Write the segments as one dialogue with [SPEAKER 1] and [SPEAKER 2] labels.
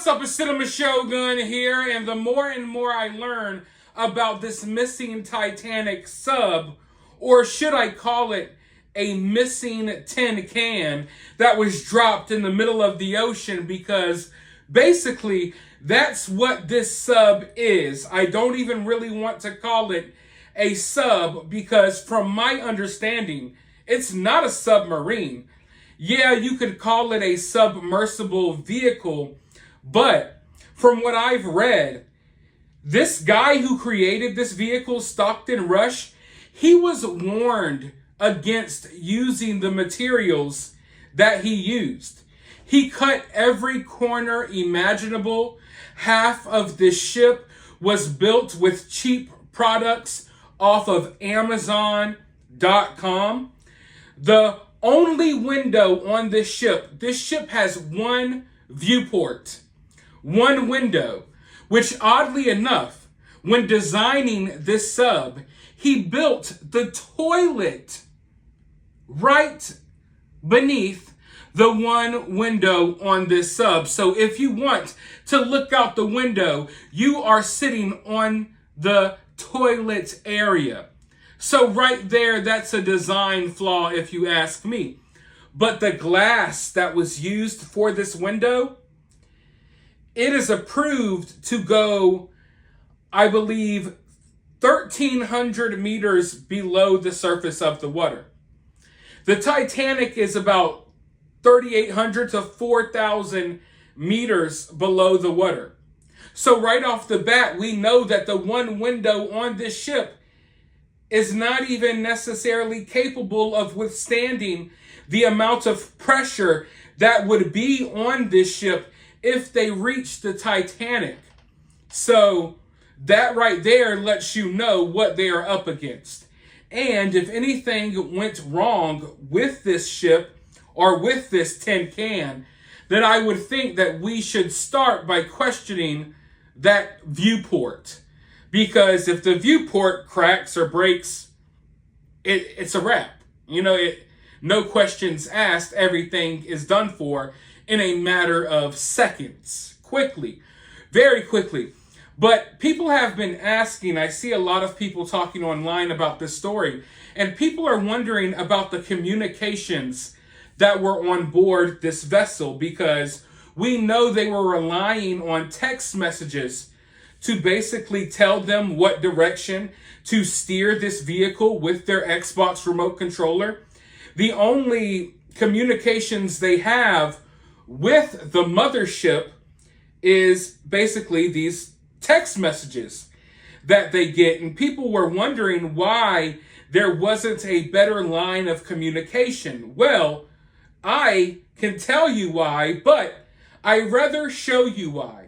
[SPEAKER 1] up? It's Cinema Shogun here, and the more and more I learn about this missing Titanic sub, or should I call it a missing tin can that was dropped in the middle of the ocean, because basically that's what this sub is. I don't even really want to call it a sub because, from my understanding, it's not a submarine. Yeah, you could call it a submersible vehicle, but from what I've read, this guy who created this vehicle, Stockton Rush, he was warned against using the materials that he used. He cut every corner imaginable. Half of this ship was built with cheap products off of Amazon.com. The only window on this ship has one viewport, one window, which oddly enough, when designing this sub, he built the toilet right beneath the one window on this sub. So if you want to look out the window, you are sitting on the toilet area. So right there, that's a design flaw if you ask me. But the glass that was used for this window, it is approved to go, I believe, 1,300 meters below the surface of the water. The Titanic is about 3,800 to 4,000 meters below the water. So right off the bat, we know that the one window on this ship is not even necessarily capable of withstanding the amount of pressure that would be on this ship if they reached the Titanic. So that right there lets you know what they are up against. And if anything went wrong with this ship or with this tin can, then I would think that we should start by questioning that viewport. Because if the viewport cracks or breaks, it's a wrap. No questions asked. Everything is done for in a matter of seconds. Quickly. Very quickly. But people have been asking, I see a lot of people talking online about this story, and people are wondering about the communications that were on board this vessel, because we know they were relying on text messages to basically tell them what direction to steer this vehicle with their Xbox remote controller. The only communications they have with the mothership is basically these text messages that they get. And people were wondering why there wasn't a better line of communication. Well, I can tell you why, but I'd rather show you why.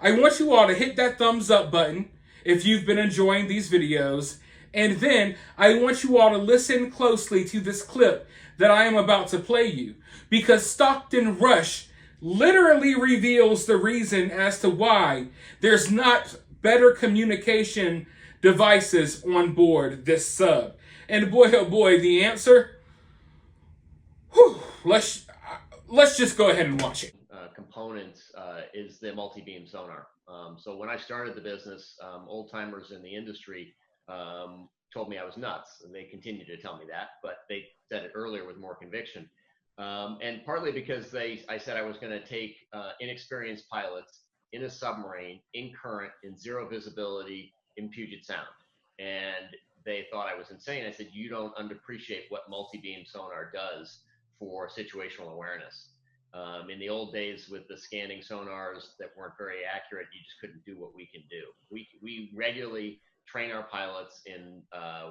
[SPEAKER 1] I want you all to hit that thumbs up button if you've been enjoying these videos. And then I want you all to listen closely to this clip that I am about to play you, because Stockton Rush literally reveals the reason as to why there's not better communication devices on board this sub. And boy, oh boy, the answer, let's just go ahead and watch it.
[SPEAKER 2] Components is the multi-beam sonar. So when I started the business, old timers in the industry told me I was nuts, and they continue to tell me that, but they said it earlier with more conviction. And partly because I said I was going to take inexperienced pilots in a submarine, in current, in zero visibility, in Puget Sound. And they thought I was insane. I said, you don't underappreciate what multi-beam sonar does for situational awareness. In the old days with the scanning sonars that weren't very accurate, you just couldn't do what we can do. We regularly train our pilots in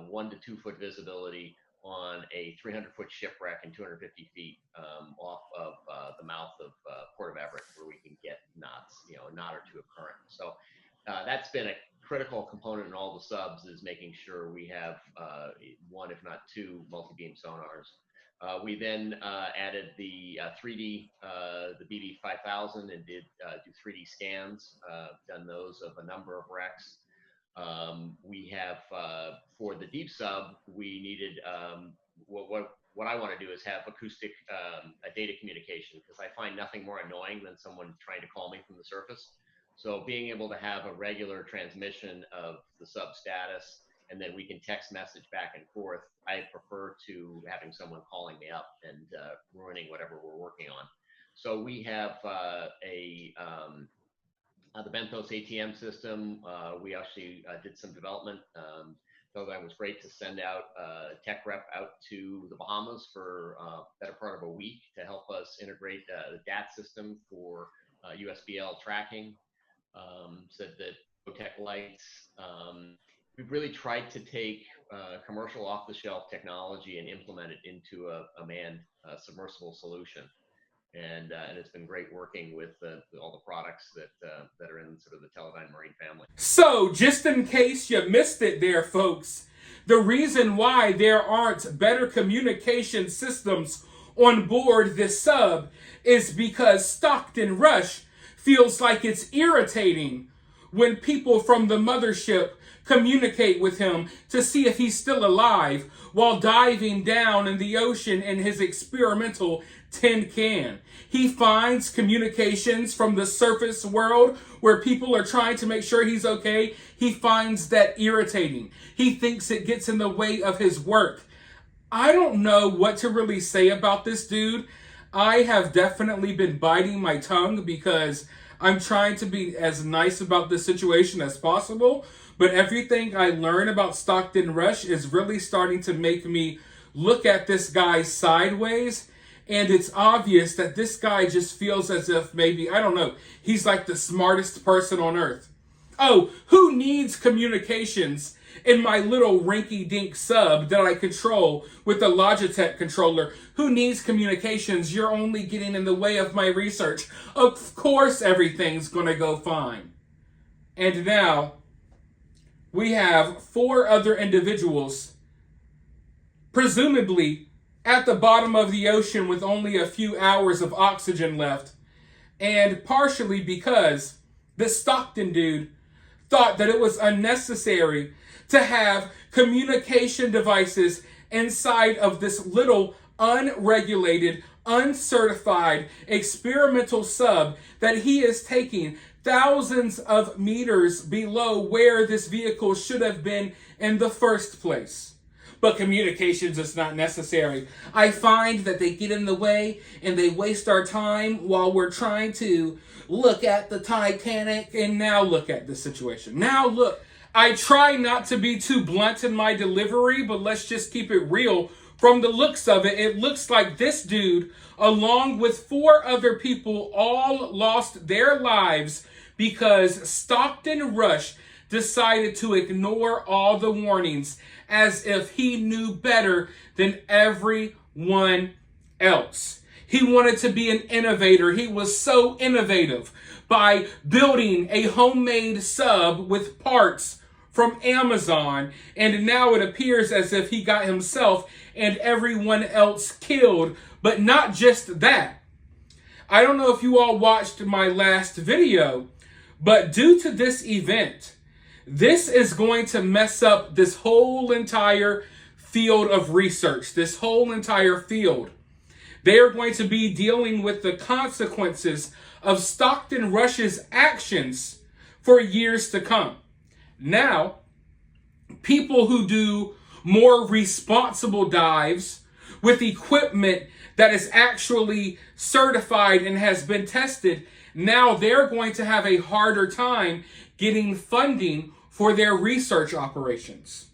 [SPEAKER 2] 1 to 2 foot visibility on a 300-foot shipwreck and 250 feet off of the mouth of Port of Everett, where we can get knots, a knot or two of current. So that's been a critical component in all the subs, is making sure we have 1, if not 2, multi-beam sonars. We then added the 3D, the BB5000, and did do 3D scans, done those of a number of wrecks. We have, for the deep sub, we needed, what what I want to do is have acoustic data communication, because I find nothing more annoying than someone trying to call me from the surface. So being able to have a regular transmission of the sub status, and then we can text message back and forth, I prefer to having someone calling me up and ruining whatever we're working on. So we have the Benthos ATM system. We actually did some development. Teledyne was great to send out a tech rep out to the Bahamas for better part of a week to help us integrate the DAT system for USBL tracking. Said that Tech lights. We've really tried to take commercial off-the-shelf technology and implement it into a manned submersible solution. And it's been great working with all the products that are in sort of the Teledyne Marine family.
[SPEAKER 1] So, just in case you missed it there, folks, the reason why there aren't better communication systems on board this sub is because Stockton Rush feels like it's irritating when people from the mothership communicate with him to see if he's still alive while diving down in the ocean in his experimental tin can. He finds communications from the surface world where people are trying to make sure he's okay. He finds that irritating. He thinks it gets in the way of his work. I don't know what to really say about this dude. I have definitely been biting my tongue because I'm trying to be as nice about this situation as possible. But everything I learn about Stockton Rush is really starting to make me look at this guy sideways. And it's obvious that this guy just feels as if maybe, I don't know, he's like the smartest person on earth. Oh, who needs communications in my little rinky-dink sub that I control with the Logitech controller? Who needs communications? You're only getting in the way of my research. Of course everything's gonna go fine. And now, we have 4 other individuals, presumably at the bottom of the ocean with only a few hours of oxygen left, and partially because this Stockton dude thought that it was unnecessary to have communication devices inside of this little unregulated, uncertified experimental sub that he is taking thousands of meters below where this vehicle should have been in the first place. But communications is not necessary. I find that they get in the way and they waste our time while we're trying to look at the Titanic. And now look at this situation. Now look, I try not to be too blunt in my delivery, but let's just keep it real. From the looks of it, it looks like this dude, along with 4 other people, all lost their lives because Stockton Rush decided to ignore all the warnings as if he knew better than everyone else. He wanted to be an innovator. He was so innovative by building a homemade sub with parts from Amazon, and now it appears as if he got himself and everyone else killed. But not just that. I don't know if you all watched my last video, but due to this event, this is going to mess up this whole entire field of research, this whole entire field. They are going to be dealing with the consequences of Stockton Rush's actions for years to come. Now, people who do more responsible dives with equipment that is actually certified and has been tested, now they're going to have a harder time getting funding for their research operations.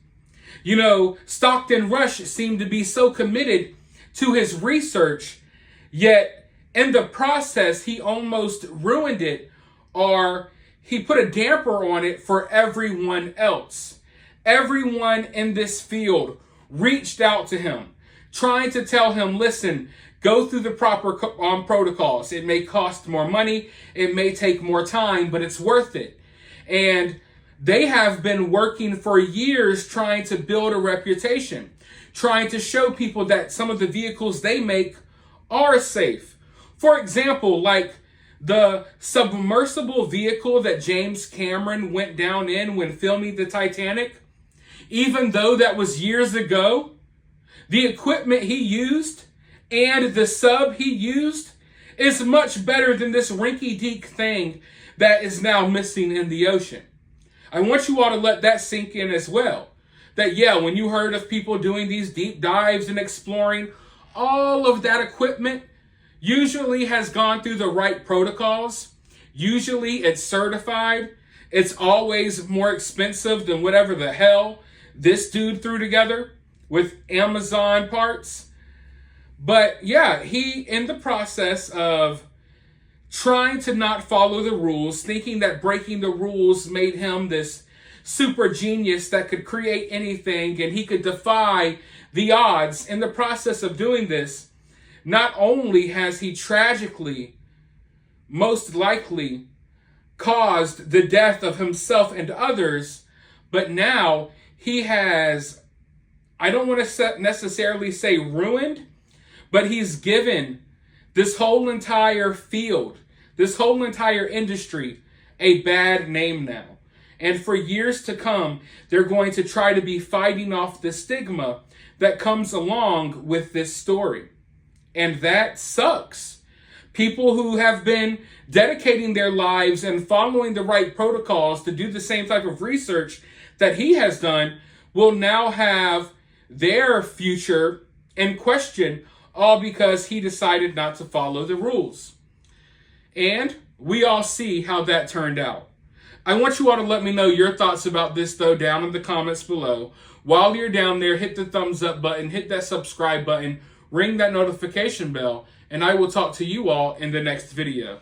[SPEAKER 1] You know, Stockton Rush seemed to be so committed to his research, yet in the process, he almost ruined it, or he put a damper on it for everyone else. Everyone in this field reached out to him, trying to tell him, listen, go through the proper protocols. It may cost more money, it may take more time, but it's worth it. And they have been working for years trying to build a reputation, trying to show people that some of the vehicles they make are safe. For example, like the submersible vehicle that James Cameron went down in when filming the Titanic, even though that was years ago, The equipment he used and the sub he used is much better than this rinky-dink thing that is now missing in the ocean. I want you all to let that sink in as well. That, yeah, when you heard of people doing these deep dives and exploring, all of that equipment usually has gone through the right protocols. Usually it's certified. It's always more expensive than whatever the hell this dude threw together with Amazon parts. But yeah, he, in the process of trying to not follow the rules, thinking that breaking the rules made him this super genius that could create anything and he could defy the odds. In the process of doing this, not only has he tragically, most likely, caused the death of himself and others, but now he has, I don't want to necessarily say ruined, but he's given this whole entire field, this whole entire industry, a bad name now. And for years to come, they're going to try to be fighting off the stigma that comes along with this story. And that sucks. People who have been dedicating their lives and following the right protocols to do the same type of research that he has done will now have their future in question, all because he decided not to follow the rules. And we all see how that turned out. I want you all to let me know your thoughts about this, though, down in the comments below. While you're down there, hit the thumbs up button, hit that subscribe button, ring that notification bell, and I will talk to you all in the next video.